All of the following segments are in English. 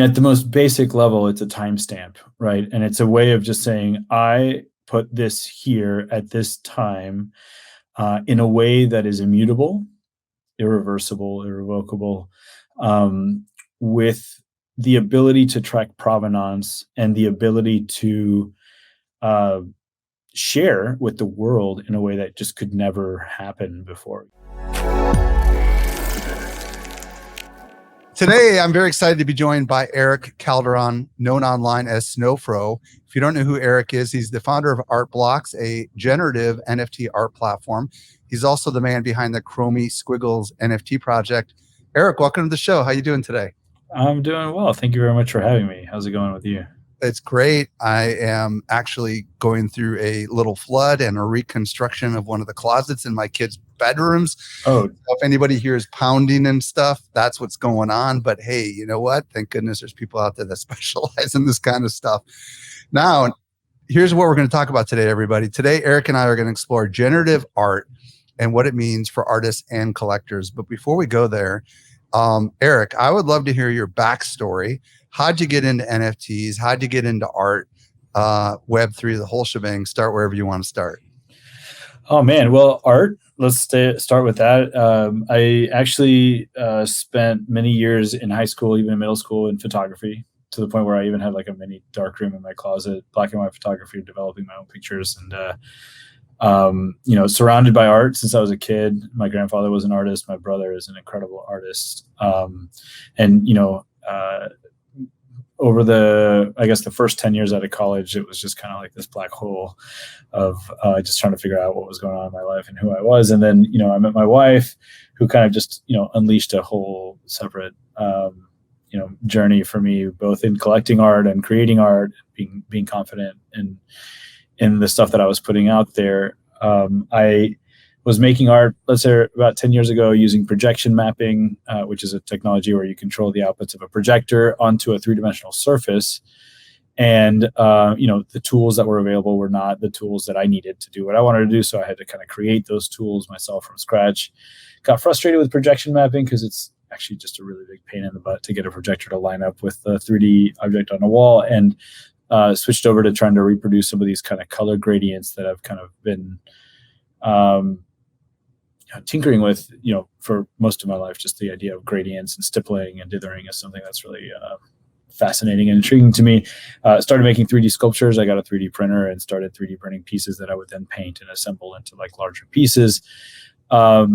At the most basic level, it's a timestamp, right? And it's a way of just saying, I put this here at this time in a way that is immutable, irreversible, irrevocable, um, with the ability to track provenance and the ability to uh, share with the world in a way that just could never happen before. Today, I'm very excited to be joined by Erick Calderon, known online as Snowfro. If you don't know who Erick is, he's the founder of Art Blocks, a generative NFT art platform. He's also the man behind the Chromie Squiggles NFT project. Erick, welcome to the show. How you doing today? I'm doing well. Thank you very much for having me. How's it going with you? It's great. I am actually going through a little flood and a reconstruction of one of the closets in my kids' bedrooms. Oh, So if anybody hears pounding and stuff, that's what's going on. But hey, you know what? Thank goodness there's people out there that specialize in this kind of stuff. Now, here's what we're going to talk about today, everybody. Today, Erick and I are going to explore generative art and what it means for artists and collectors. But before we go there, Erick, I would love to hear your backstory. How'd you get into NFTs? How'd you get into art, Web3, the whole shebang? Start wherever you want to start. Oh man, well, art. Let's start with that. I actually spent many years in high school, even in middle school, in photography, to the point where I even had like a mini darkroom in my closet, black and white photography, developing my own pictures, and surrounded by art since I was a kid. My grandfather was an artist. My brother is an incredible artist, over the first 10 years out of college, it was just kind of like this black hole of just trying to figure out what was going on in my life and who I was. And then, I met my wife, who kind of just, unleashed a whole separate, journey for me, both in collecting art and creating art, being confident in the stuff that I was putting out there. I was making art, let's say about 10 years ago, using projection mapping, which is a technology where you control the outputs of a projector onto a three-dimensional surface. And, the tools that were available were not the tools that I needed to do what I wanted to do. So I had to kind of create those tools myself from scratch. Got frustrated with projection mapping because it's actually just a really big pain in the butt to get a projector to line up with the 3D object on a wall, and switched over to trying to reproduce some of these kind of color gradients that I've kind of been tinkering with, for most of my life. Just the idea of gradients and stippling and dithering is something that's really fascinating and intriguing to me. Started making 3D sculptures. I got a 3D printer and started 3D printing pieces that I would then paint and assemble into like larger pieces. All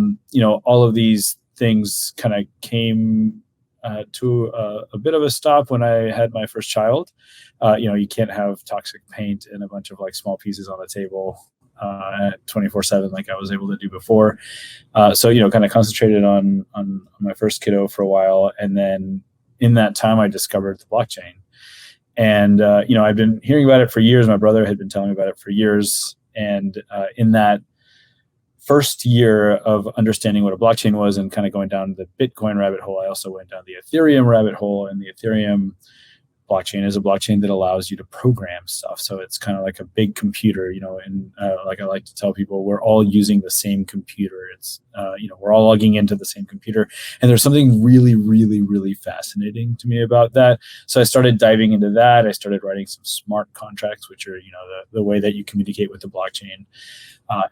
of these things kind of came to a bit of a stop when I had my first child. You can't have toxic paint and a bunch of like small pieces on the table at 24/7 like I was able to do before. So kind of concentrated on my first kiddo for a while, and then in that time I discovered the blockchain. And I've been hearing about it for years. My brother had been telling me about it for years, and in that first year of understanding what a blockchain was and kind of going down the Bitcoin rabbit hole, I also went down the Ethereum rabbit hole. And the Ethereum blockchain is a blockchain that allows you to program stuff. So it's kind of like a big computer, and like I like to tell people, we're all using the same computer. It's, we're all logging into the same computer. And there's something really, really, really fascinating to me about that. So I started diving into that. I started writing some smart contracts, which are, the way that you communicate with the blockchain.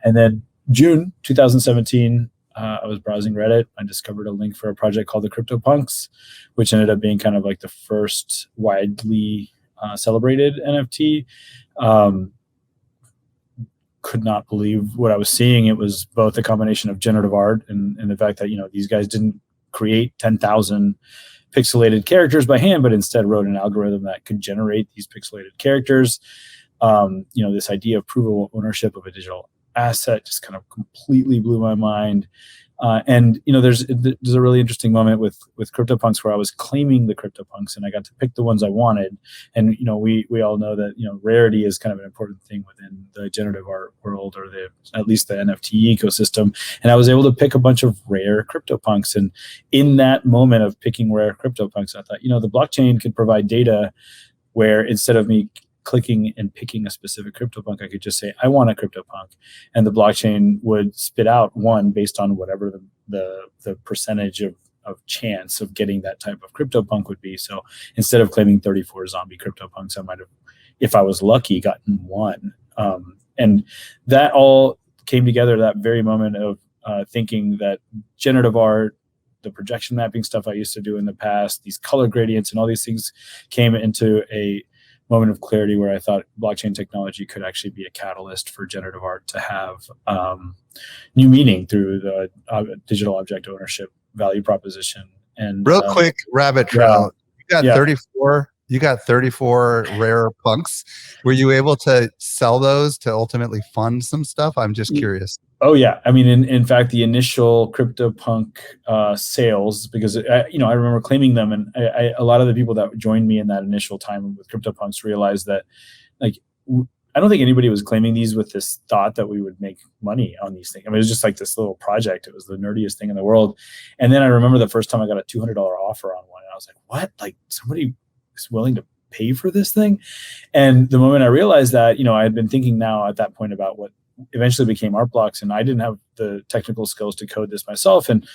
And then June 2017, I was browsing Reddit. I discovered a link for a project called the CryptoPunks, which ended up being kind of like the first widely celebrated NFT. Could not believe what I was seeing. It was both a combination of generative art and the fact that, these guys didn't create 10,000 pixelated characters by hand, but instead wrote an algorithm that could generate these pixelated characters. This idea of provable ownership of a digital asset just kind of completely blew my mind. There's a really interesting moment with CryptoPunks where I was claiming the CryptoPunks and I got to pick the ones I wanted. And, we all know that, rarity is kind of an important thing within the generative art world, or at least the NFT ecosystem. And I was able to pick a bunch of rare CryptoPunks. And in that moment of picking rare CryptoPunks, I thought, the blockchain could provide data where instead of me clicking and picking a specific CryptoPunk, I could just say, I want a CryptoPunk. And the blockchain would spit out one based on whatever the percentage of of chance of getting that type of CryptoPunk would be. So instead of claiming 34 zombie CryptoPunks, I might have, if I was lucky, gotten one. And that all came together that very moment of thinking that generative art, the projection mapping stuff I used to do in the past, these color gradients and all these things came into a moment of clarity where I thought blockchain technology could actually be a catalyst for generative art to have new meaning through the digital object ownership value proposition. And real quick rabbit trail. You got 34. You got 34 rare punks. Were you able to sell those to ultimately fund some stuff? I'm just curious. Oh yeah, I mean, in fact, the initial CryptoPunk sales, because I remember claiming them, and a lot of the people that joined me in that initial time with CryptoPunks realized that, like, I don't think anybody was claiming these with this thought that we would make money on these things. I mean, it was just like this little project. It was the nerdiest thing in the world. And then I remember the first time I got a $200 offer on one, and I was like, what? Like, somebody is willing to pay for this thing? And the moment I realized that, I had been thinking now at that point about what eventually became art blocks, and I didn't have the technical skills to code this myself, and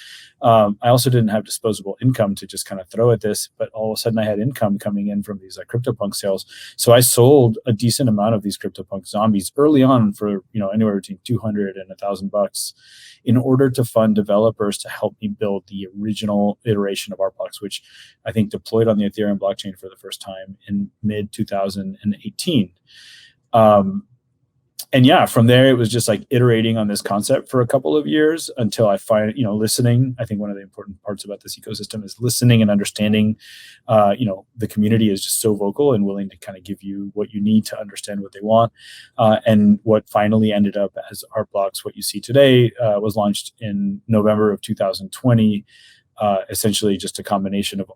I also didn't have disposable income to just kind of throw at this, but all of a sudden I had income coming in from these CryptoPunk sales. So I sold a decent amount of these CryptoPunk zombies early on for anywhere between $200 and $1,000 in order to fund developers to help me build the original iteration of art blocks, which I think deployed on the Ethereum blockchain for the first time in mid 2018. And yeah, from there, it was just like iterating on this concept for a couple of years until I find, listening. I think one of the important parts about this ecosystem is listening and understanding. The community is just so vocal and willing to kind of give you what you need to understand what they want. And what finally ended up as art blocks, what you see today, was launched in November of 2020. Essentially just a combination of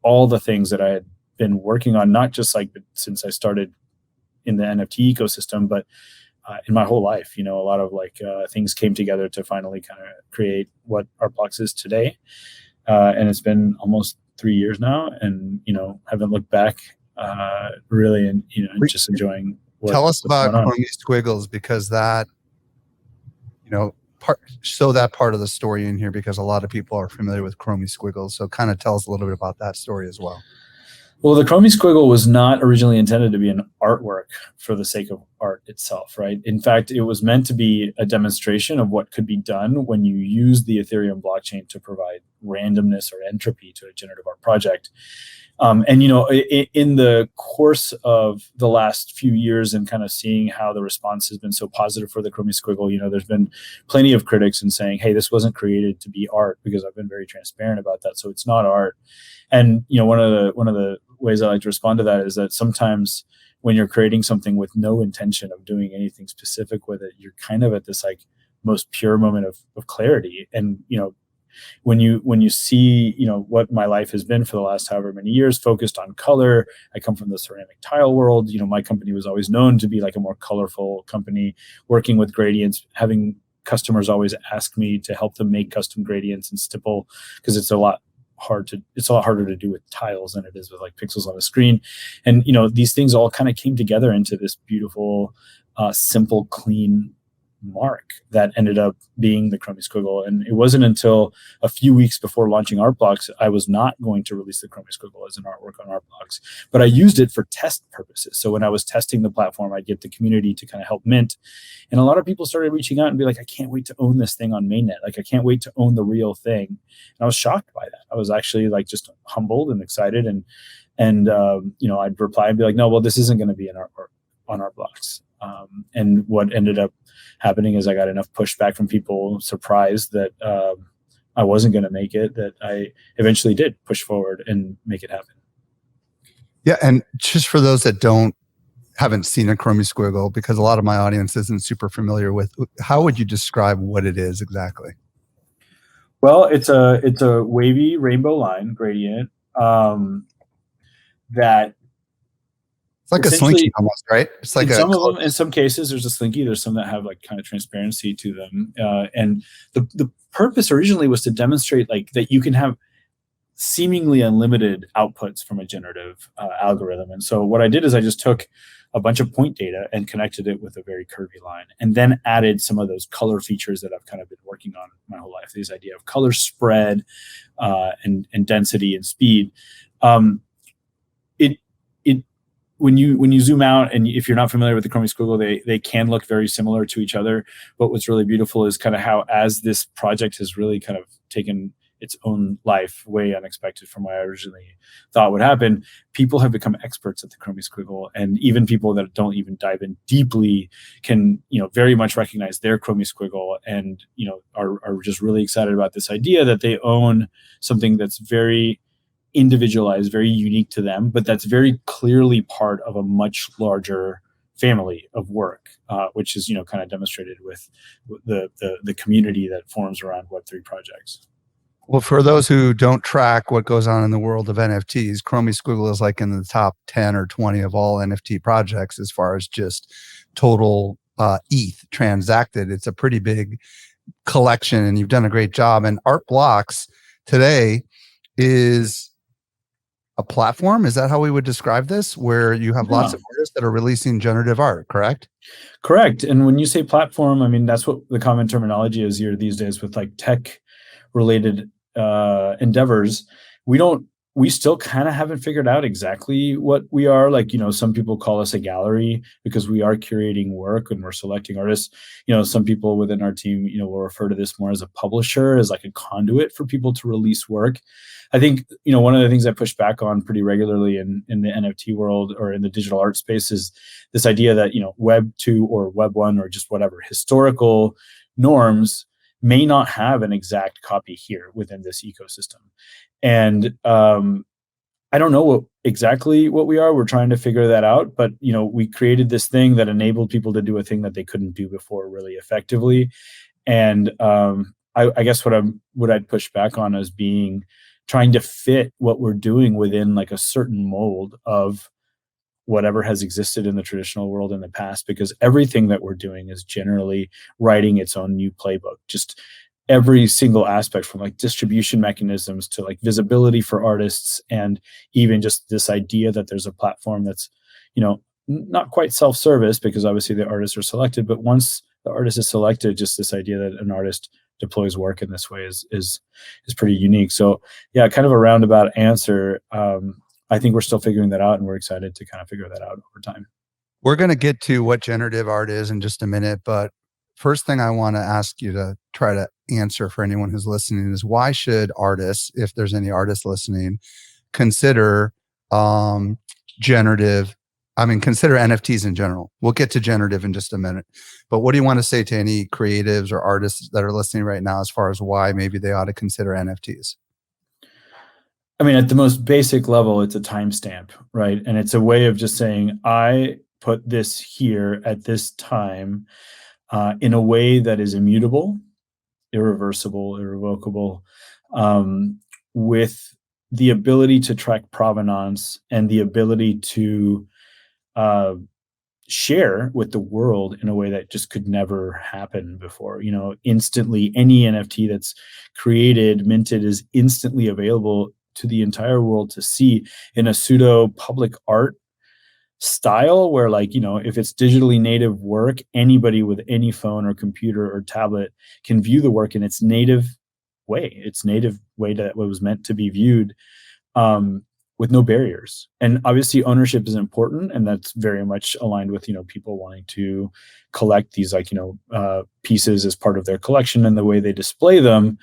all the things that I had been working on, not just like since I started in the NFT ecosystem, but in my whole life. A lot of things came together to finally kind of create what art blocks is today. And it's been almost 3 years now, and haven't looked back really, and just enjoying tell us about Chromie Squiggles, because that show that part of the story in here, because a lot of people are familiar with Chromie Squiggles. So kind of tell us a little bit about that story as well. Well, the Chromie Squiggle was not originally intended to be an artwork for the sake of art itself, right? In fact, it was meant to be a demonstration of what could be done when you use the Ethereum blockchain to provide randomness or entropy to a generative art project. In the course of the last few years and kind of seeing how the response has been so positive for the Chromie Squiggle, there's been plenty of critics in saying, hey, this wasn't created to be art, because I've been very transparent about that. So it's not art. And, one of the ways I like to respond to that is that sometimes when you're creating something with no intention of doing anything specific with it, you're kind of at this most pure moment of clarity. And, when you see, what my life has been for the last however many years, focused on color. I come from the ceramic tile world. My company was always known to be like a more colorful company, working with gradients, having customers always ask me to help them make custom gradients and stipple, because it's a lot harder to do with tiles than it is with pixels on a screen. And these things all kind of came together into this beautiful, simple, clean mark that ended up being the Chromie Squiggle. And it wasn't until a few weeks before launching art blocks, I was not going to release the Chromie Squiggle as an artwork on art blocks, but I used it for test purposes. So when I was testing the platform, I'd get the community to kind of help mint, and a lot of people started reaching out and be like, I can't wait to own this thing on mainnet. I can't wait to own the real thing. And I was shocked by that. I was actually just humbled and excited, and I'd reply and be like, no, well, this isn't going to be an artwork on art blocks. And what ended up happening is I got enough pushback from people surprised that I wasn't going to make it, that I eventually did push forward and make it happen. Yeah, and just for those that haven't seen a Chromie Squiggle, because a lot of my audience isn't super familiar with, how would you describe what it is exactly? Well, it's a wavy rainbow line gradient that. It's like a slinky almost, right? It's like some of them. In some cases, there's a slinky. There's some that have kind of transparency to them. And the purpose originally was to demonstrate that you can have seemingly unlimited outputs from a generative algorithm. And so what I did is I just took a bunch of point data and connected it with a very curvy line, and then added some of those color features that I've kind of been working on my whole life. This idea of color spread and density and speed. It it when you zoom out, and if you're not familiar with the Chromie Squiggle, they can look very similar to each other. But what's really beautiful is kind of how, as this project has really kind of taken its own life, way unexpected from what I originally thought would happen, people have become experts at the Chromie Squiggle, and even people that don't even dive in deeply can, very much recognize their Chromie Squiggle, and are just really excited about this idea that they own something that's very individualized, very unique to them, but that's very clearly part of a much larger family of work, which is kind of demonstrated with the community that forms around Web3 projects. Well, for those who don't track what goes on in the world of NFTs, Chromie Squiggle is like in the top 10 or 20 of all NFT projects as far as just total ETH transacted. It's a pretty big collection, and you've done a great job. And Art Blocks today is a platform. Is that how we would describe this? Where you have lots of artists that are releasing generative art, correct? Correct. And when you say platform, I mean, that's what the common terminology is here these days with like tech related endeavors. We still kind of haven't figured out exactly what we are. Like, some people call us a gallery because we are curating work and we're selecting artists. Some people within our team, will refer to this more as a publisher, as like a conduit for people to release work. I think, one of the things I push back on pretty regularly in the NFT world or in the digital art space is this idea that, Web 2 or Web 1 or just whatever historical norms may not have an exact copy here within this ecosystem. And I don't know exactly what we are. We're trying to figure that out. But, we created this thing that enabled people to do a thing that they couldn't do before really effectively. And I guess what I'd push back on is trying to fit what we're doing within like a certain mold of whatever has existed in the traditional world in the past, because everything that we're doing is generally writing its own new playbook. Just every single aspect, from like distribution mechanisms to like visibility for artists, and even just this idea that there's a platform that's, not quite self-service, because obviously the artists are selected, but once the artist is selected, just this idea that an artist deploys work in this way is pretty unique. So yeah, kind of a roundabout answer. I think we're still figuring that out, and we're excited to kind of figure that out over time. We're going to get to what generative art is in just a minute, but first thing I want to ask you to try to answer for anyone who's listening is, why should artists, if there's any artists listening, consider generative? Consider NFTs in general. We'll get to generative in just a minute. But what do you want to say to any creatives or artists that are listening right now as far as why maybe they ought to consider NFTs? At the most basic level, it's a timestamp, right? And it's a way of just saying, I put this here at this time in a way that is immutable, irreversible, irrevocable, with the ability to track provenance and the ability to share with the world in a way that just could never happen before. Instantly, any NFT that's created, minted, is instantly available to the entire world to see in a pseudo public art style, where if it's digitally native work, anybody with any phone or computer or tablet can view the work in its native way that it was meant to be viewed, with no barriers. And obviously ownership is important, and that's very much aligned with people wanting to collect these pieces as part of their collection and the way they display them.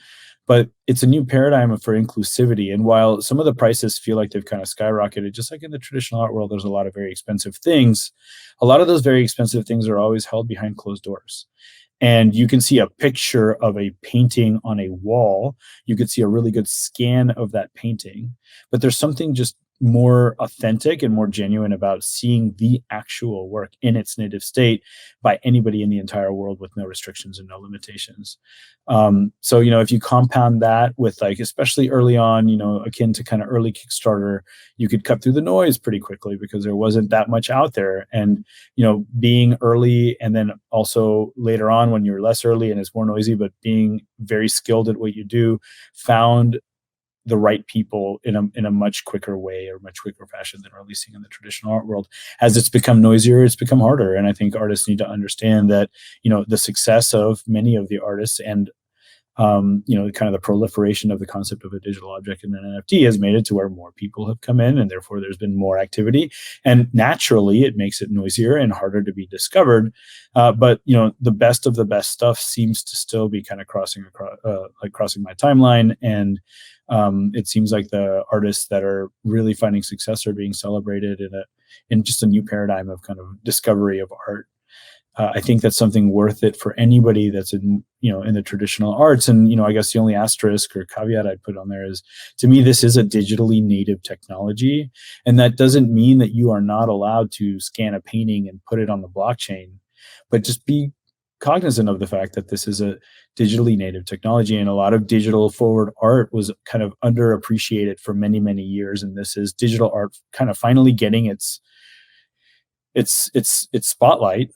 But it's a new paradigm for inclusivity. And while some of the prices feel like they've kind of skyrocketed, just like in the traditional art world, there's a lot of very expensive things. A lot of those very expensive things are always held behind closed doors. And you can see a picture of a painting on a wall. You could see a really good scan of that painting. But there's something just more authentic and more genuine about seeing the actual work in its native state by anybody in the entire world with no restrictions and no limitations. So, if you compound that with especially early on, akin to kind of early Kickstarter, you could cut through the noise pretty quickly because there wasn't that much out there. And, being early, and then also later on when you're less early and it's more noisy, but being very skilled at what you do, found the right people in a much quicker way or much quicker fashion than releasing in the traditional art world. As it's become noisier, it's become harder. And I think artists need to understand that, the success of many of the artists and kind of the proliferation of the concept of a digital object in an NFT has made it to where more people have come in, and therefore there's been more activity. And naturally, it makes it noisier and harder to be discovered. But the best of the best stuff seems to still be kind of crossing my timeline, and it seems like the artists that are really finding success are being celebrated in just a new paradigm of kind of discovery of art. I think that's something worth it for anybody that's in the traditional arts. And, I guess the only asterisk or caveat I'd put on there is, to me, this is a digitally native technology. And that doesn't mean that you are not allowed to scan a painting and put it on the blockchain, but just be cognizant of the fact that this is a digitally native technology. And a lot of digital forward art was kind of underappreciated for many, many years. And this is digital art kind of finally getting its spotlight.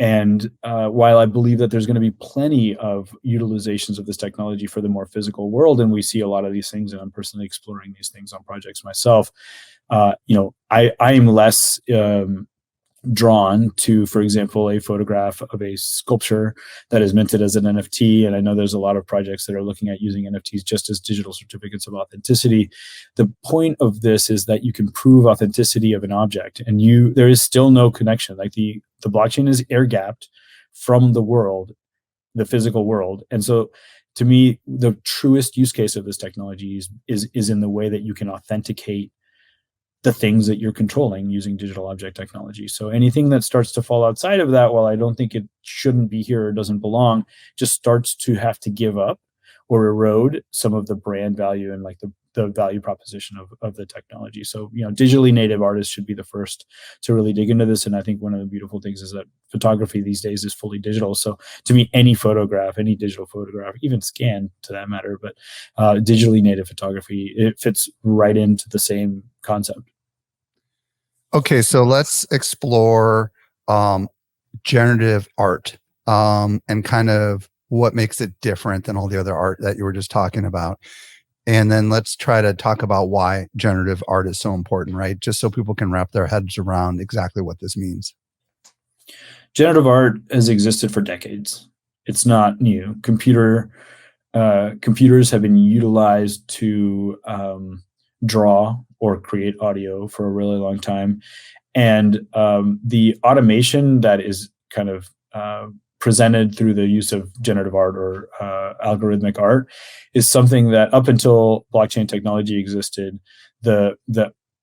And while I believe that there's going to be plenty of utilizations of this technology for the more physical world, and we see a lot of these things, and I'm personally exploring these things on projects myself, I am less drawn to, for example, a photograph of a sculpture that is minted as an NFT. And I know there's a lot of projects that are looking at using NFTs just as digital certificates of authenticity. The point of this is that you can prove authenticity of an object, and there is still no connection. Like the blockchain is air gapped from the world, the physical world. And so to me, the truest use case of this technology is in the way that you can authenticate the things that you're controlling using digital object technology. So anything that starts to fall outside of that, while I don't think it shouldn't be here or doesn't belong, just starts to have to give up or erode some of the brand value and like the value proposition of the technology. So, digitally native artists should be the first to really dig into this. And I think one of the beautiful things is that photography these days is fully digital. So to me, any digital photograph, even scanned to that matter, but digitally native photography, it fits right into the same concept. Okay, so let's explore generative art and kind of what makes it different than all the other art that you were just talking about. And then let's try to talk about why generative art is so important, right? Just so people can wrap their heads around exactly what this means. Generative art has existed for decades. It's not new. Computers have been utilized to draw or create audio for a really long time. And the automation that is kind of presented through the use of generative art or algorithmic art is something that up until blockchain technology existed, the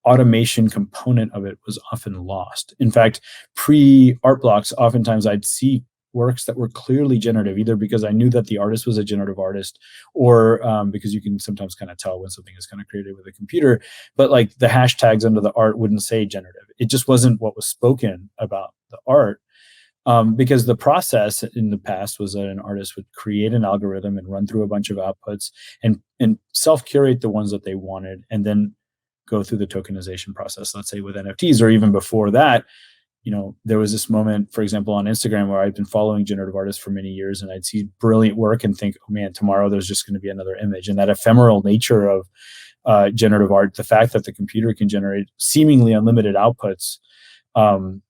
automation component of it was often lost. In fact, pre-art blocks, oftentimes I'd see works that were clearly generative, either because I knew that the artist was a generative artist, or because you can sometimes kind of tell when something is kind of created with a computer, but like the hashtags under the art wouldn't say generative. It just wasn't what was spoken about the art. Because the process in the past was that an artist would create an algorithm and run through a bunch of outputs and self-curate the ones that they wanted, and then go through the tokenization process, let's say with NFTs, or even before that. There was this moment, for example, on Instagram where I'd been following generative artists for many years, and I'd see brilliant work and think, oh man, tomorrow there's just going to be another image. And that ephemeral nature of generative art, the fact that the computer can generate seemingly unlimited outputs,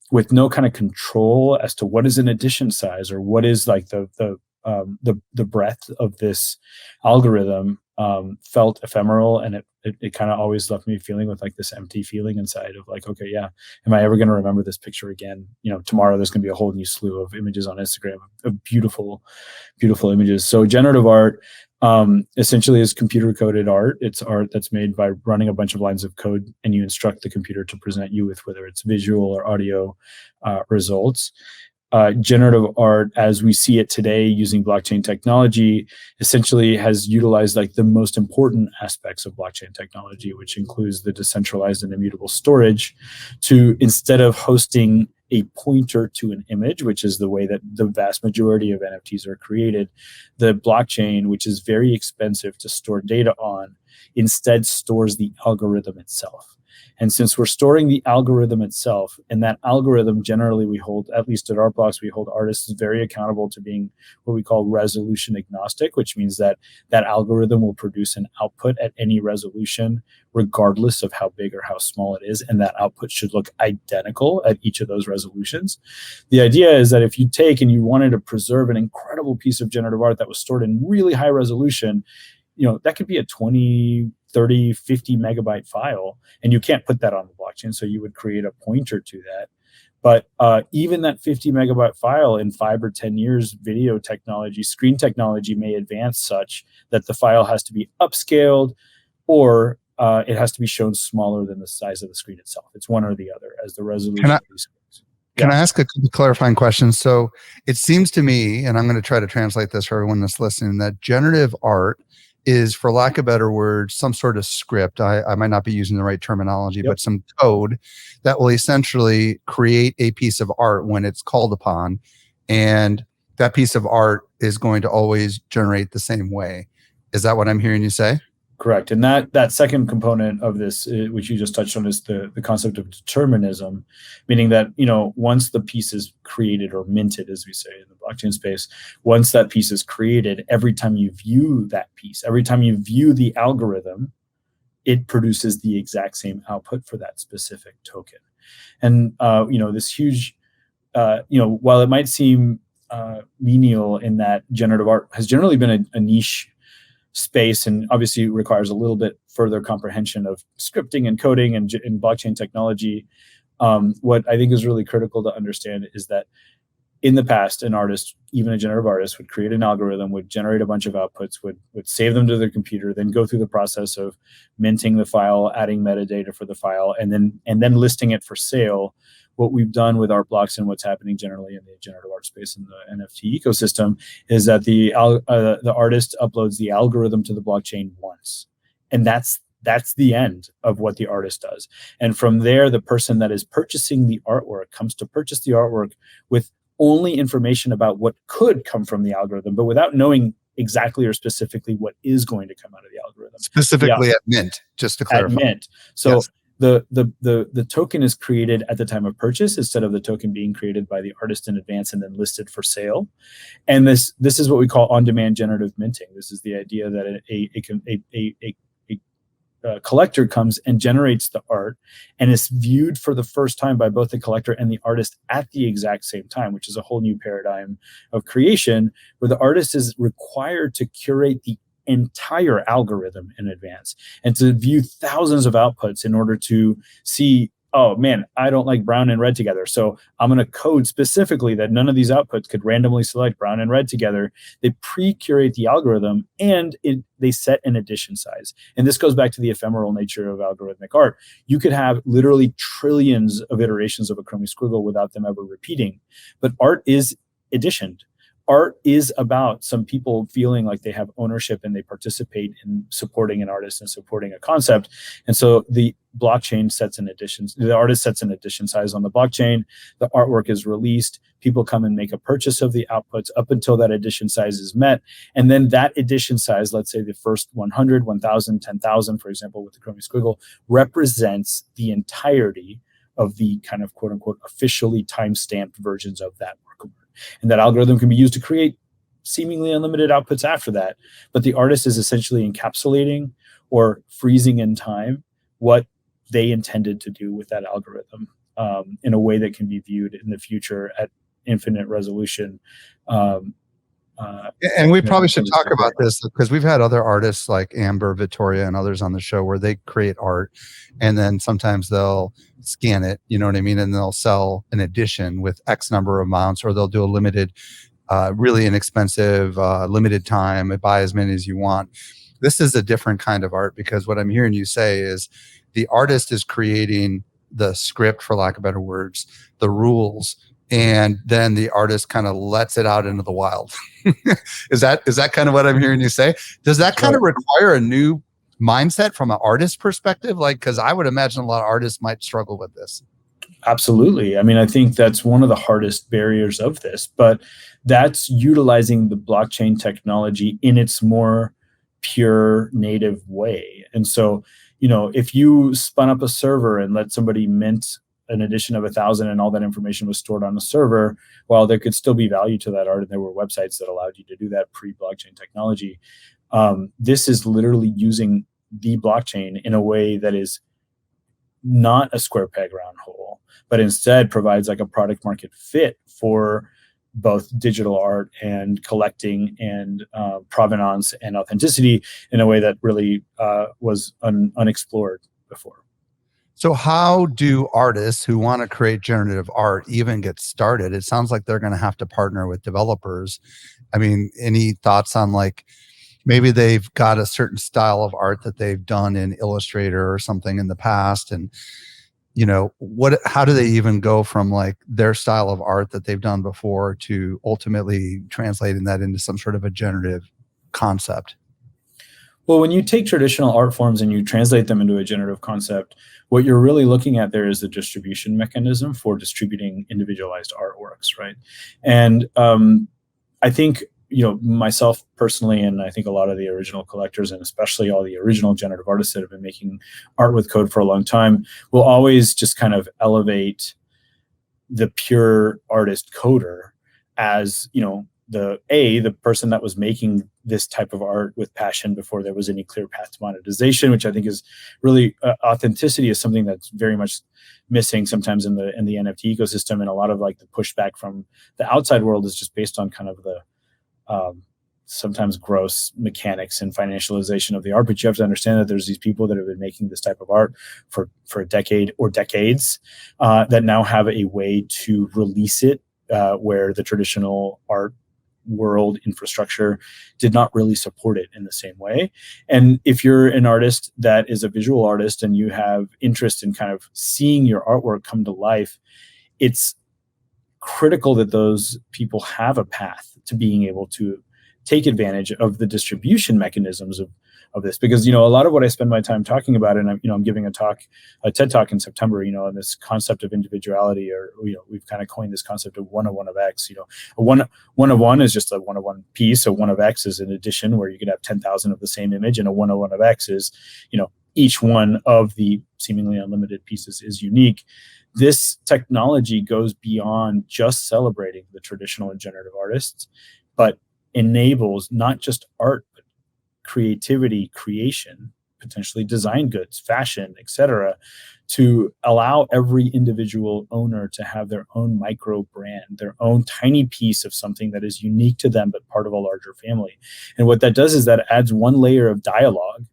with no kind of control as to what is an edition size or what is like the breadth of this algorithm, felt ephemeral, and it kind of always left me feeling with like this empty feeling inside of like, okay, yeah, am I ever going to remember this picture again? Tomorrow there's going to be a whole new slew of images on Instagram of beautiful, beautiful images. So generative art essentially is computer coded art. It's art that's made by running a bunch of lines of code, and you instruct the computer to present you with whether it's visual or audio results. Generative art, as we see it today using blockchain technology, essentially has utilized like the most important aspects of blockchain technology, which includes the decentralized and immutable storage, to, instead of hosting a pointer to an image, which is the way that the vast majority of NFTs are created, the blockchain, which is very expensive to store data on, instead stores the algorithm itself. And since we're storing the algorithm itself, and that algorithm generally we hold, at least at Art Blocks, we hold artists very accountable to being what we call resolution agnostic, which means that that algorithm will produce an output at any resolution, regardless of how big or how small it is. And that output should look identical at each of those resolutions. The idea is that if you take and you wanted to preserve an incredible piece of generative art that was stored in really high resolution, that could be a 20, 30, 50 megabyte file, and you can't put that on the blockchain. So you would create a pointer to that. But even that 50 megabyte file in 5 or 10 years, video technology, screen technology may advance such that the file has to be upscaled, or it has to be shown smaller than the size of the screen itself. It's one or the other as the resolution of these screens. Can I ask a couple clarifying questions? So it seems to me, and I'm going to try to translate this for everyone that's listening, that generative art is, for lack of better words, some sort of script. I might not be using the right terminology, but some code that will essentially create a piece of art when it's called upon. And that piece of art is going to always generate the same way. Is that what I'm hearing you say? Correct. And that second component of this, which you just touched on, is the concept of determinism, meaning that, once the piece is created or minted, as we say in the blockchain space, once that piece is created, every time you view that piece, every time you view the algorithm, it produces the exact same output for that specific token. And, this huge, while it might seem menial in that generative art has generally been a niche space, and obviously requires a little bit further comprehension of scripting and coding and blockchain technology. What I think is really critical to understand is that in the past, an artist, even a generative artist, would create an algorithm, would generate a bunch of outputs, would save them to their computer, then go through the process of minting the file, adding metadata for the file, and then listing it for sale. What we've done with Art Blocks and what's happening generally in the generative art space and the NFT ecosystem is that the artist uploads the algorithm to the blockchain once, and that's the end of what the artist does. And from there, the person that is purchasing the artwork comes to purchase the artwork with only information about what could come from the algorithm, but without knowing exactly or specifically what is going to come out of the algorithm. Specifically at mint, just to clarify. At mint. So yes. The token is created at the time of purchase instead of the token being created by the artist in advance and then listed for sale. And this is what we call on-demand generative minting. This is the idea that a collector comes and generates the art and is viewed for the first time by both the collector and the artist at the exact same time, which is a whole new paradigm of creation, where the artist is required to curate the entire algorithm in advance and to view thousands of outputs in order to see, oh man, I don't like brown and red together, so I'm going to code specifically that none of these outputs could randomly select brown and red together. They pre-curate the algorithm and they set an edition size. And this goes back to the ephemeral nature of algorithmic art. You could have literally trillions of iterations of a Chromie squiggle without them ever repeating, but art is editioned. Art is about some people feeling like they have ownership and they participate in supporting an artist and supporting a concept. And so the blockchain sets an edition, the artist sets an edition size on the blockchain, the artwork is released, people come and make a purchase of the outputs up until that edition size is met. And then that edition size, let's say the first 100, 1,000, 10,000, for example, with the Chromie squiggle, represents the entirety of the kind of quote unquote officially time-stamped versions of that work of art. And that algorithm can be used to create seemingly unlimited outputs after that. But the artist is essentially encapsulating or freezing in time what they intended to do with that algorithm in a way that can be viewed in the future at infinite resolution. And we probably should talk about this because we've had other artists like Amber, Vittoria, and others on the show where they create art and then sometimes they'll scan it, you know what I mean? And they'll sell an edition with X number of mounts, or they'll do a limited, really inexpensive, limited time, buy as many as you want. This is a different kind of art because what I'm hearing you say is the artist is creating the script, for lack of better words, the rules, and then the artist kind of lets it out into the wild. Is that kind of what I'm hearing you say? Does that kind of require a new mindset from an artist perspective? Like, because I would imagine a lot of artists might struggle with this. Absolutely. I mean, I think that's one of the hardest barriers of this, but that's utilizing the blockchain technology in its more pure native way. And so, if you spun up a server and let somebody mint an edition of 1,000 and all that information was stored on the server, while there could still be value to that art, and there were websites that allowed you to do that pre-blockchain technology, this is literally using the blockchain in a way that is not a square peg round hole, but instead provides like a product market fit for both digital art and collecting and provenance and authenticity in a way that really was unexplored before. So how do artists who want to create generative art even get started? It sounds like they're going to have to partner with developers. I mean, any thoughts on like, maybe they've got a certain style of art that they've done in Illustrator or something in the past, and how do they even go from like their style of art that they've done before to ultimately translating that into some sort of a generative concept? Well, when you take traditional art forms and you translate them into a generative concept, what you're really looking at there is the distribution mechanism for distributing individualized artworks, right? And I think, myself personally, and I think a lot of the original collectors, and especially all the original generative artists that have been making art with code for a long time, will always just kind of elevate the pure artist coder as, the person that was making this type of art with passion before there was any clear path to monetization, which I think is really authenticity is something that's very much missing sometimes in the NFT ecosystem, and a lot of like the pushback from the outside world is just based on kind of the sometimes gross mechanics and financialization of the art. But you have to understand that there's these people that have been making this type of art for a decade or decades that now have a way to release it where the traditional art world infrastructure did not really support it in the same way. And if you're an artist that is a visual artist and you have interest in kind of seeing your artwork come to life, it's critical that those people have a path to being able to take advantage of the distribution mechanisms of this, because a lot of what I spend my time talking about, and I'm giving a TED talk in September, on this concept of individuality, or we've kind of coined this concept of 1 of 1 of X. A 1 of 1 is just a 1 of 1 piece. A 1 of X is an addition where you could have 10,000 of the same image, and a 1 of 1 of X is each one of the seemingly unlimited pieces is unique. This technology goes beyond just celebrating the traditional and generative artists, but enables not just art, but creativity, creation, potentially design goods, fashion, etc., to allow every individual owner to have their own micro brand, their own tiny piece of something that is unique to them, but part of a larger family. And what that does is that adds one layer of dialogue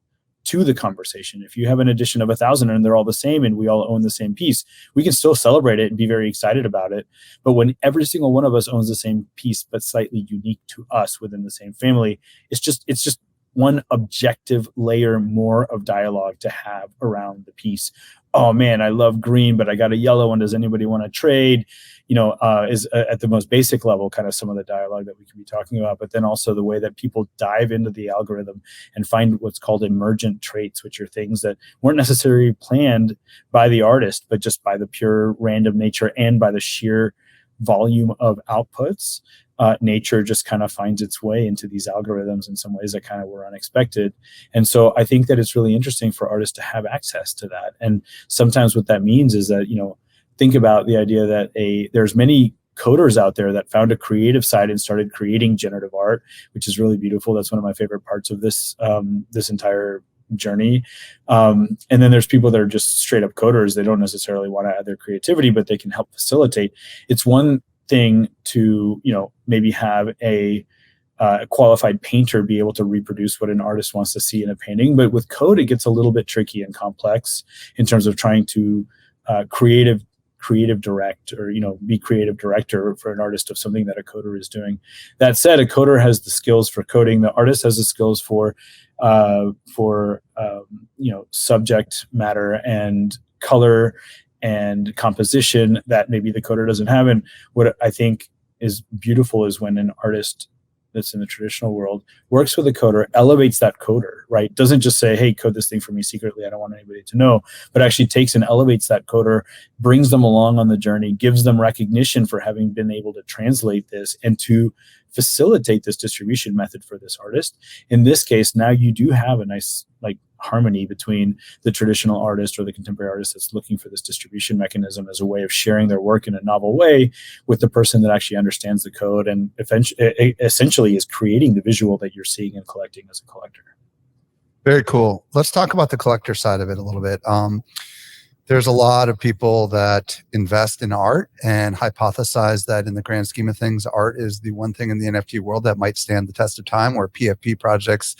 to the conversation. If you have an edition of 1,000 and they're all the same and we all own the same piece, we can still celebrate it and be very excited about it. But when every single one of us owns the same piece, but slightly unique to us within the same family, it's just one objective layer more of dialogue to have around the piece. Oh man, I love green, but I got a yellow one. Does anybody want to trade? Is at the most basic level, kind of some of the dialogue that we could be talking about, but then also the way that people dive into the algorithm and find what's called emergent traits, which are things that weren't necessarily planned by the artist, but just by the pure random nature and by the sheer volume of outputs. Nature just kind of finds its way into these algorithms in some ways that kind of were unexpected. And so I think that it's really interesting for artists to have access to that. And sometimes what that means is that, think about the idea that there's many coders out there that found a creative side and started creating generative art, which is really beautiful. That's one of my favorite parts of this entire journey. And then there's people that are just straight up coders. They don't necessarily want to add their creativity, but they can help facilitate. It's one thing to maybe have a qualified painter be able to reproduce what an artist wants to see in a painting, but with code it gets a little bit tricky and complex in terms of trying to creative direct, or be creative director for an artist of something that a coder is doing. That said, a coder has the skills for coding. The artist has the skills for subject matter and color and composition that maybe the coder doesn't have. And what I think is beautiful is when an artist that's in the traditional world works with a coder, elevates that coder, right? Doesn't just say, hey, code this thing for me secretly, I don't want anybody to know, but actually takes and elevates that coder, brings them along on the journey, gives them recognition for having been able to translate this and to facilitate this distribution method for this artist. In this case, now you do have a nice, like harmony between the traditional artist or the contemporary artist that's looking for this distribution mechanism as a way of sharing their work in a novel way with the person that actually understands the code and essentially is creating the visual that you're seeing and collecting as a collector. Very cool. Let's talk about the collector side of it a little bit. There's a lot of people that invest in art and hypothesize that in the grand scheme of things, art is the one thing in the NFT world that might stand the test of time, where PFP projects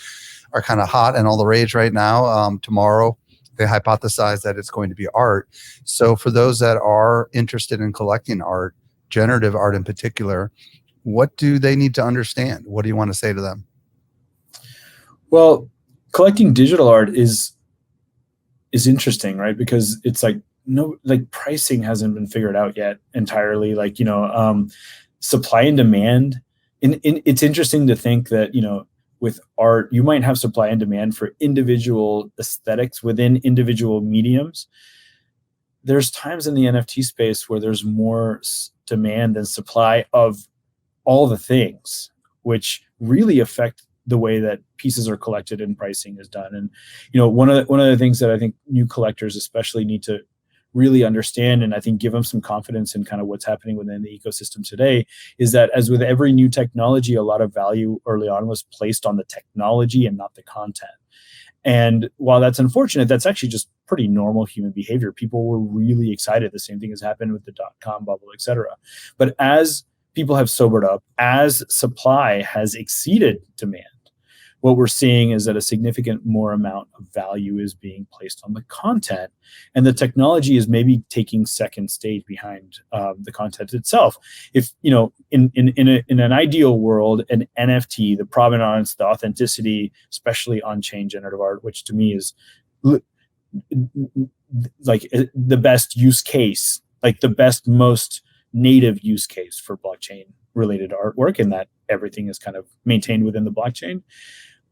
are kind of hot and all the rage right now. Tomorrow, they hypothesize that it's going to be art. So for those that are interested in collecting art, generative art in particular, what do they need to understand? What do you want to say to them? Well, collecting digital art is interesting, right? Because it's like pricing hasn't been figured out yet entirely. Like, supply and demand. It's interesting to think that, with art, you might have supply and demand for individual aesthetics within individual mediums. There's times in the NFT space where there's more demand than supply of all the things, which really affect the way that pieces are collected and pricing is done. And, one of the things that I think new collectors especially need to really understand, and I think give them some confidence in kind of what's happening within the ecosystem today, is that as with every new technology, a lot of value early on was placed on the technology and not the content. And while that's unfortunate, that's actually just pretty normal human behavior. People were really excited. The same thing has happened with the .com bubble, et cetera. But as people have sobered up, as supply has exceeded demand, what we're seeing is that a significant more amount of value is being placed on the content, and the technology is maybe taking second stage behind the content itself. If in an ideal world, an NFT, the provenance, the authenticity, especially on-chain generative art, which to me is like the best use case, like the best, most native use case for blockchain related artwork, and that everything is kind of maintained within the blockchain.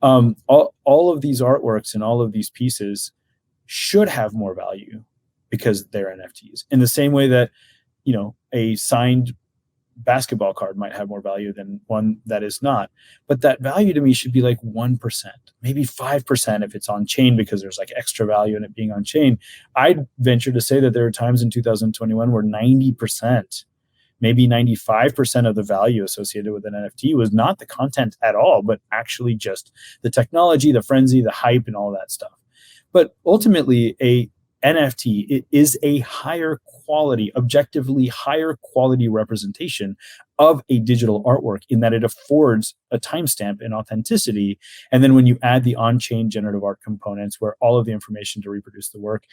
All of these artworks and all of these pieces should have more value because they're NFTs. In the same way that, a signed basketball card might have more value than one that is not. But that value to me should be like 1%, maybe 5% if it's on chain, because there's like extra value in it being on chain. I'd venture to say that there are times in 2021 where 90%, maybe 95% of the value associated with an NFT was not the content at all, but actually just the technology, the frenzy, the hype, and all that stuff. But ultimately, a NFT is a higher quality, objectively higher quality representation of a digital artwork, in that it affords a timestamp and authenticity. And then when you add the on-chain generative art components, where all of the information to reproduce the work,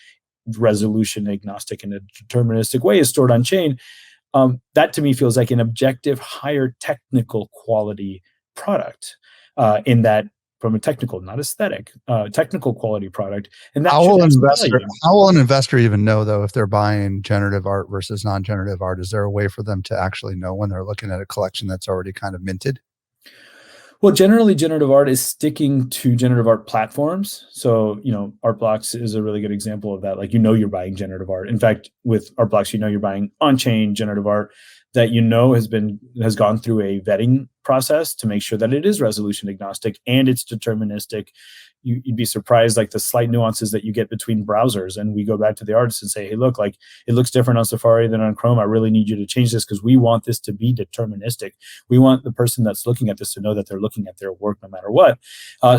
resolution agnostic in a deterministic way, is stored on chain, that to me feels like an objective, higher technical quality product, in that from a technical, not aesthetic, technical quality product. And that how will an investor even know, though, if they're buying generative art versus non-generative art? Is there a way for them to actually know when they're looking at a collection that's already kind of minted? Well, generally, generative art is sticking to generative art platforms. So, Artblocks is a really good example of that. Like, you're buying generative art. In fact, with Artblocks, you're buying on-chain generative art that has gone through a vetting process to make sure that it is resolution agnostic and it's deterministic. You'd be surprised, like the slight nuances that you get between browsers. And we go back to the artist and say, hey, look, like it looks different on Safari than on Chrome. I really need you to change this because we want this to be deterministic. We want the person that's looking at this to know that they're looking at their work no matter what.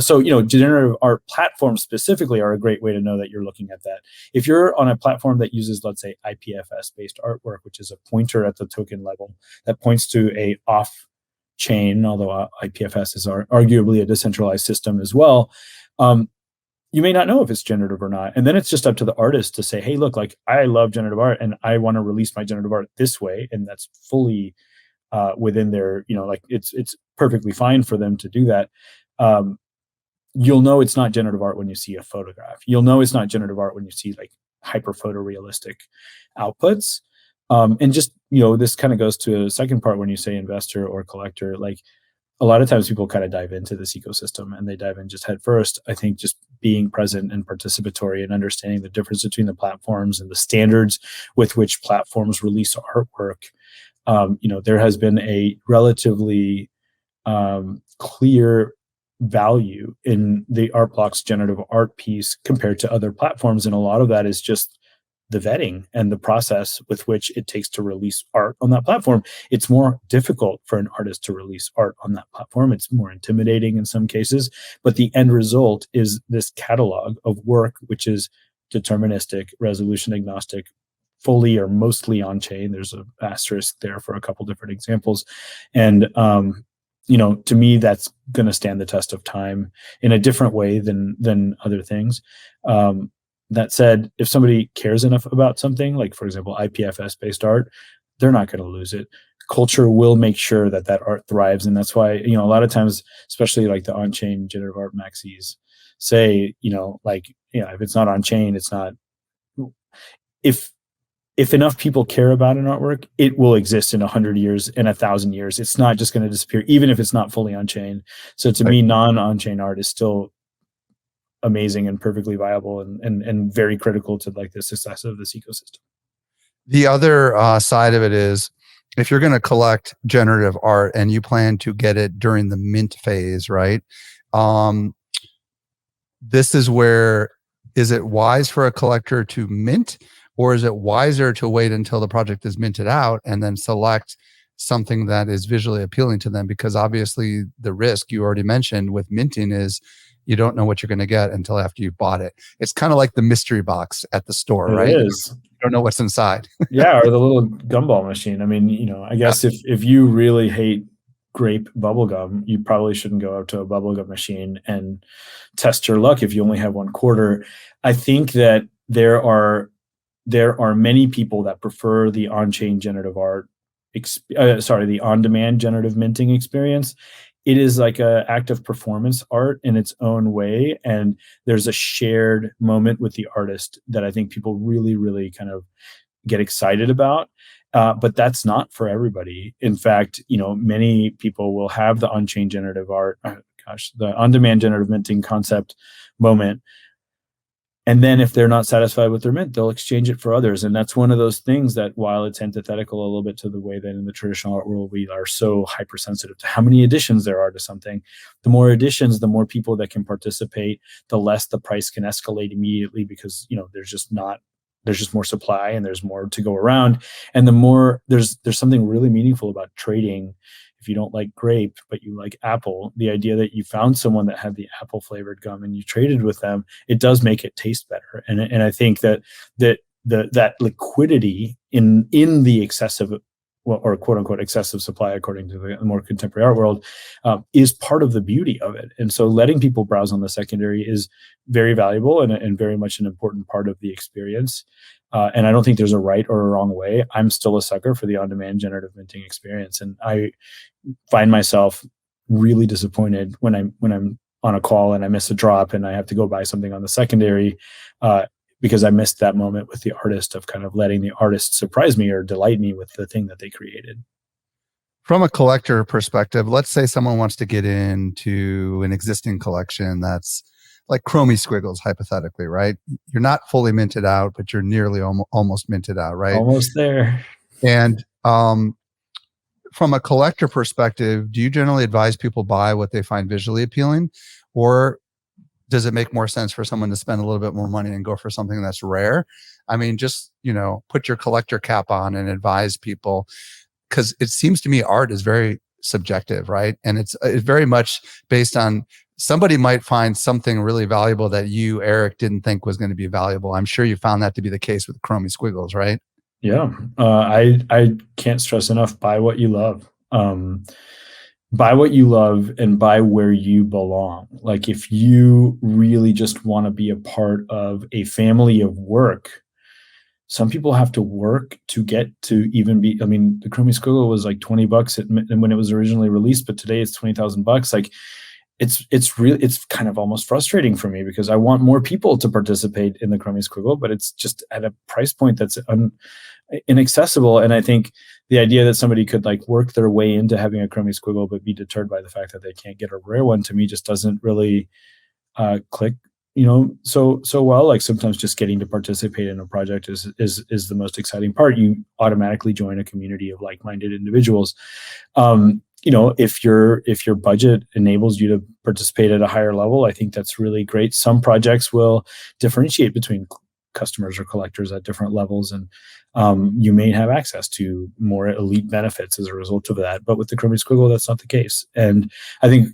So, generative art platforms specifically are a great way to know that you're looking at that. If you're on a platform that uses, let's say, IPFS-based artwork, which is a pointer at the token level that points to a off-chain, although IPFS is arguably a decentralized system as well, you may not know if it's generative or not. And then it's just up to the artist to say, hey, look, like I love generative art and I want to release my generative art this way. And that's fully within their, like it's perfectly fine for them to do that. You'll know it's not generative art when you see a photograph. You'll know it's not generative art when you see like hyper photorealistic outputs. And just, this kind of goes to a second part when you say investor or collector. Like, a lot of times people kind of dive into this ecosystem and they dive in just head first. I think just being present and participatory and understanding the difference between the platforms and the standards with which platforms release artwork. There has been a relatively clear value in the art blocks generative art piece compared to other platforms, and a lot of that is just the vetting and the process with which it takes to release art on that platform. It's more difficult for an artist to release art on that platform. It's more intimidating in some cases, but the end result is this catalog of work, which is deterministic, resolution agnostic, fully or mostly on chain. There's an asterisk there for a couple different examples. And, to me, that's going to stand the test of time in a different way than other things. That said, if somebody cares enough about something, like, for example, IPFS-based art, they're not going to lose it. Culture will make sure that art thrives. And that's why, a lot of times, especially like the on-chain generative art maxis say, if it's not on-chain, it's not. If enough people care about an artwork, it will exist in 100 years, in 1,000 years. It's not just going to disappear, even if it's not fully on-chain. So to me, non-on-chain art is still amazing and perfectly viable and very critical to like the success of this ecosystem. The other side of it is, if you're going to collect generative art and you plan to get it during the mint phase, right? This is where, is it wise for a collector to mint, or is it wiser to wait until the project is minted out and then select something that is visually appealing to them? Because obviously the risk you already mentioned with minting is you don't know what you're going to get until after you've bought it. It's kind of like the mystery box at the store, right? It is. You don't know what's inside. Yeah, or the little gumball machine. I mean, I guess if you really hate grape bubblegum, you probably shouldn't go out to a bubblegum machine and test your luck if you only have 1/4. I think that there are many people that prefer the on-chain generative art, the on-demand generative minting experience. It is like an act of performance art in its own way. And there's a shared moment with the artist that I think people really, really kind of get excited about. But that's not for everybody. In fact, many people will have the on-chain generative art, the on-demand generative minting concept moment. And then if they're not satisfied with their mint, they'll exchange it for others. And that's one of those things that, while it's antithetical a little bit to the way that in the traditional art world we are so hypersensitive to how many additions there are to something, the more additions, the more people that can participate, the less the price can escalate immediately, because there's just more supply and there's more to go around. And the more there's something really meaningful about trading. If you don't like grape, but you like apple, the idea that you found someone that had the apple flavored gum and you traded with them, it does make it taste better. And I think that liquidity in the excessive, or quote unquote excessive supply, according to the more contemporary art world, is part of the beauty of it. And so letting people browse on the secondary is very valuable and very much an important part of the experience. And I don't think there's a right or a wrong way. I'm still a sucker for the on-demand generative minting experience. And I find myself really disappointed when I'm on a call and I miss a drop and I have to go buy something on the secondary, because I missed that moment with the artist of kind of letting the artist surprise me or delight me with the thing that they created. From a collector perspective, let's say someone wants to get into an existing collection that's like Chromie Squiggles, hypothetically, right? You're not fully minted out, but you're nearly almost minted out, right? Almost there. And from a collector perspective, do you generally advise people buy what they find visually appealing, or does it make more sense for someone to spend a little bit more money and go for something that's rare? I mean, just, put your collector cap on and advise people, because it seems to me art is very subjective, right? And it's very much based on, somebody might find something really valuable that you, Eric, didn't think was going to be valuable. I'm sure you found that to be the case with Chromie Squiggles, right? Yeah. I can't stress enough, buy what you love. Buy what you love and buy where you belong. Like, if you really just want to be a part of a family of work, some people have to work to get to even be, the Chromie Squiggle was like $20 when it was originally released, but today it's $20,000. Like, it's kind of almost frustrating for me, because I want more people to participate in the Chromie Squiggle, but it's just at a price point that's inaccessible. And I think the idea that somebody could like work their way into having a Chromie Squiggle but be deterred by the fact that they can't get a rare one, to me just doesn't really click so well. Like, sometimes just getting to participate in a project is the most exciting part. You automatically join a community of like-minded individuals. if your budget enables you to participate at a higher level, I think that's really great. Some projects will differentiate between customers or collectors at different levels, and you may have access to more elite benefits as a result of that. But with the Chromie Squiggle, that's not the case. And I think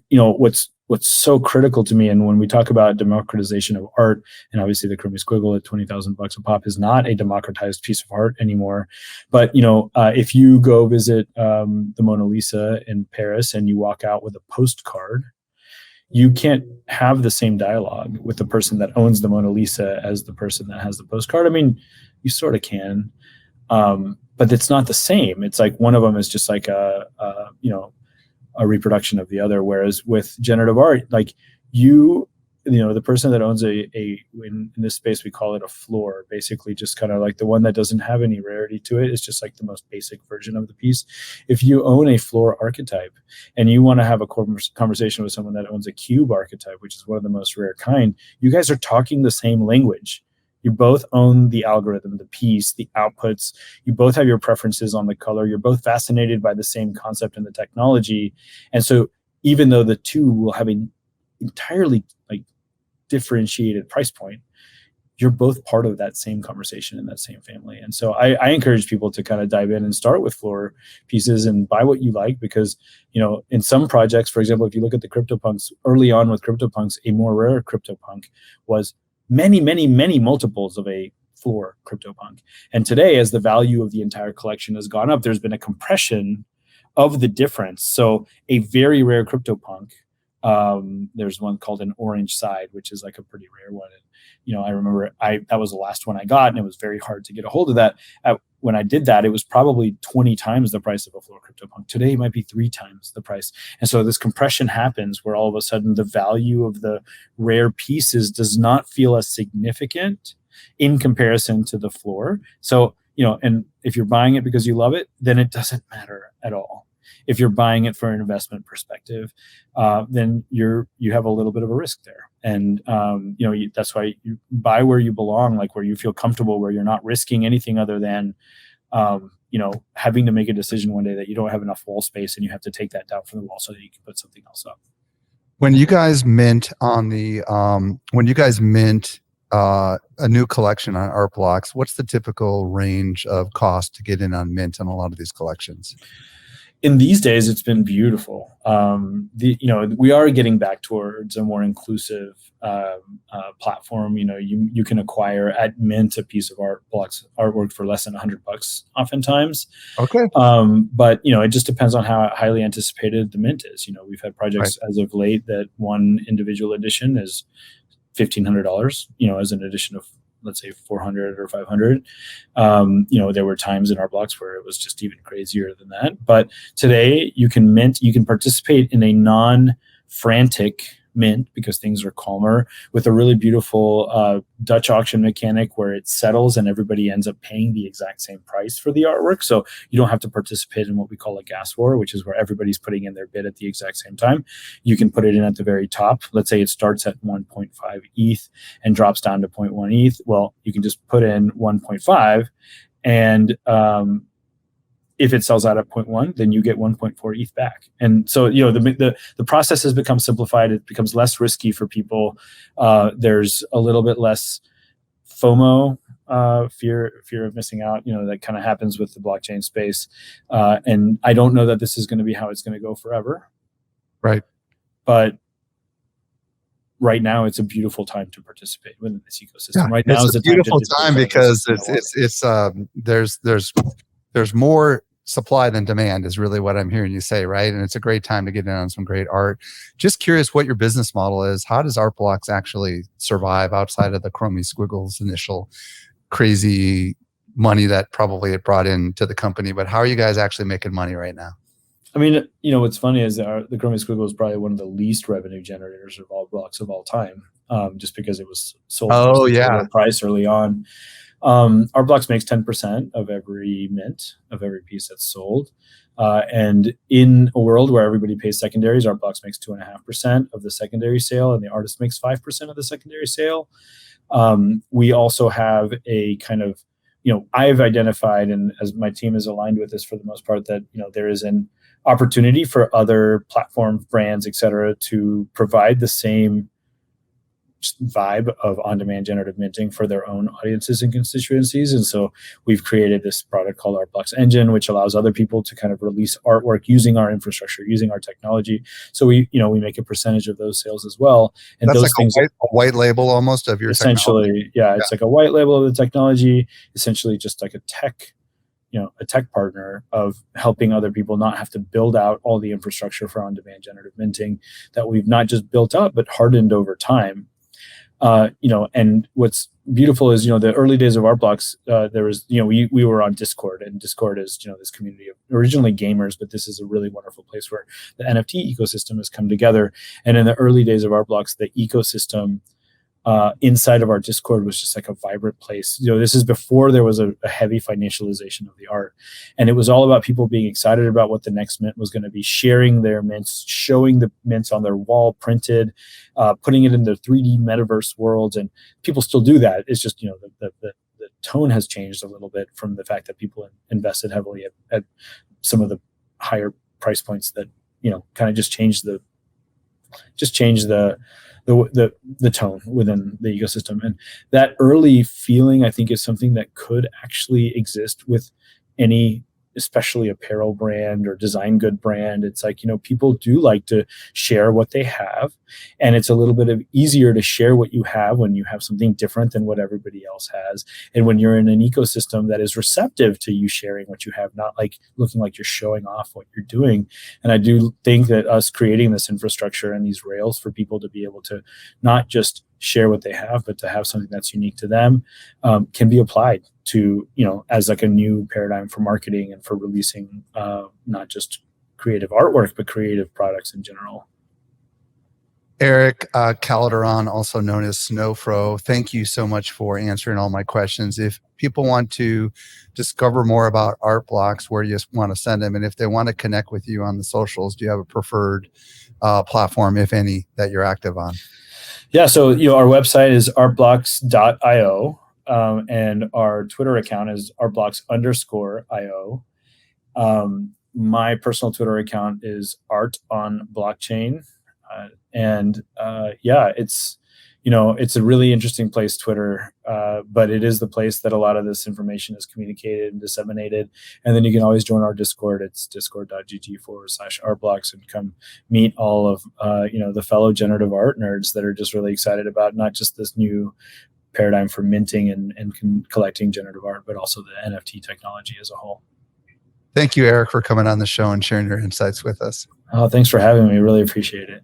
what's so critical to me, and when we talk about democratization of art, and obviously the Chromie Squiggle at $20,000 a pop is not a democratized piece of art anymore. But if you go visit the Mona Lisa in Paris and you walk out with a postcard, you can't have the same dialogue with the person that owns the Mona Lisa as the person that has the postcard. I mean, you sort of can, but it's not the same. It's like one of them is just like a reproduction of the other. Whereas with generative art, like the person that owns in this space, we call it a floor, basically just kind of like the one that doesn't have any rarity to it. It's just like the most basic version of the piece. If you own a floor archetype and you want to have a conversation with someone that owns a cube archetype, which is one of the most rare kind, you guys are talking the same language. You both own the algorithm, the piece, the outputs. You both have your preferences on the color. You're both fascinated by the same concept and the technology. And so even though the two will have an entirely differentiated price point, you're both part of that same conversation in that same family. And so I encourage people to kind of dive in and start with floor pieces and buy what you like, because in some projects, for example, if you look at the CryptoPunks, early on with CryptoPunks, a more rare CryptoPunk was many, many, many multiples of a floor CryptoPunk. And today, as the value of the entire collection has gone up, there's been a compression of the difference. So a very rare CryptoPunk, there's one called an orange side, which is like a pretty rare one. And, I remember that was the last one I got, and it was very hard to get a hold of that. When I did that, it was probably 20 times the price of a floor CryptoPunk. Today, it might be 3 times the price. And so this compression happens where all of a sudden the value of the rare pieces does not feel as significant in comparison to the floor. So, and if you're buying it because you love it, then it doesn't matter at all. If you're buying it for an investment perspective, then you have a little bit of a risk there. And that's why you buy where you belong, like where you feel comfortable, where you're not risking anything other than having to make a decision one day that you don't have enough wall space and you have to take that down from the wall so that you can put something else up. When you guys mint a new collection on Art Blocks, what's the typical range of cost to get in on mint on a lot of these collections? In these days, it's been beautiful. We are getting back towards a more inclusive platform. You can acquire at mint a piece of artwork for less than $100 oftentimes. Okay. But it just depends on how highly anticipated the mint is. We've had projects as of late that one individual edition is $1,500. As an edition of, let's say, 400 or 500. There were times in our blocks where it was just even crazier than that. But today you can participate in a non-frantic mint because things are calmer, with a really beautiful Dutch auction mechanic where it settles and everybody ends up paying the exact same price for the artwork. So you don't have to participate in what we call a gas war, which is where everybody's putting in their bid at the exact same time. You can put it in at the very top. Let's say it starts at 1.5 ETH and drops down to 0.1 ETH. Well, you can just put in 1.5 and if it sells out at 0.1, then you get 1.4 ETH back. And so, the process has become simplified. It becomes less risky for people. There's a little bit less FOMO, fear of missing out, that kind of happens with the blockchain space. And I don't know that this is going to be how it's going to go forever. Right. But right now, it's a beautiful time to participate within this ecosystem. Yeah, right now is a beautiful time because there's more supply than demand is really what I'm hearing you say, right? And it's a great time to get in on some great art. Just curious what your business model is. How does Art Blocks actually survive outside of the Chromie Squiggles initial crazy money that probably it brought into the company? But how are you guys actually making money right now? I mean, what's funny is the Chromie Squiggle is probably one of the least revenue generators of all blocks of all time, just because it was sold at a price early on. Our blocks makes 10% of every mint, of every piece that's sold. And in a world where everybody pays secondaries, our blocks makes 2.5% of the secondary sale, and the artist makes 5% of the secondary sale. We also have a kind of, I've identified, and as my team is aligned with this for the most part, that there is opportunity for other platform brands, et cetera, to provide the same vibe of on-demand generative minting for their own audiences and constituencies. And so we've created this product called Artblocks Engine, which allows other people to kind of release artwork using our infrastructure, using our technology. So we make a percentage of those sales as well. And That's those like things a white label almost of your essentially, technology. yeah, it's like a white label of the technology, essentially just like a tech partner of helping other people not have to build out all the infrastructure for on-demand generative minting that we've not just built up, but hardened over time. And what's beautiful is, the early days of Artblocks, there was, we were on Discord, and Discord is, this community of originally gamers, but this is a really wonderful place where the NFT ecosystem has come together. And in the early days of Artblocks, the ecosystem inside of our Discord was just like a vibrant place. This is before there was a heavy financialization of the art. And it was all about people being excited about what the next mint was going to be, sharing their mints, showing the mints on their wall, printed, putting it in their 3D metaverse worlds. And people still do that. It's just, the tone has changed a little bit from the fact that people invested heavily at some of the higher price points that, kind of just changed the tone within the ecosystem. And that early feeling, I think, is something that could actually exist with any, especially apparel brand or design good brand. It's like, people do like to share what they have, and it's a little bit easier to share what you have when you have something different than what everybody else has. And when you're in an ecosystem that is receptive to you sharing what you have, not like looking like you're showing off what you're doing. And I do think that us creating this infrastructure and these rails for people to be able to not just share what they have, but to have something that's unique to them, can be applied to, as like a new paradigm for marketing and for releasing not just creative artwork, but creative products in general. Erick Calderon, also known as Snowfro, thank you so much for answering all my questions. If people want to discover more about Artblocks, where do you want to send them? And if they want to connect with you on the socials, do you have a preferred platform, if any, that you're active on? Yeah, so our website is artblocks.io, and our Twitter account is artblocks_io. My personal Twitter account is art on blockchain. It's a really interesting place, Twitter, but it is the place that a lot of this information is communicated and disseminated. And then you can always join our Discord. It's discord.gg/artblocks, and come meet all of the fellow generative art nerds that are just really excited about not just this new paradigm for minting and collecting generative art, but also the NFT technology as a whole. Thank you, Erick, for coming on the show and sharing your insights with us. Oh, thanks for having me. Really appreciate it.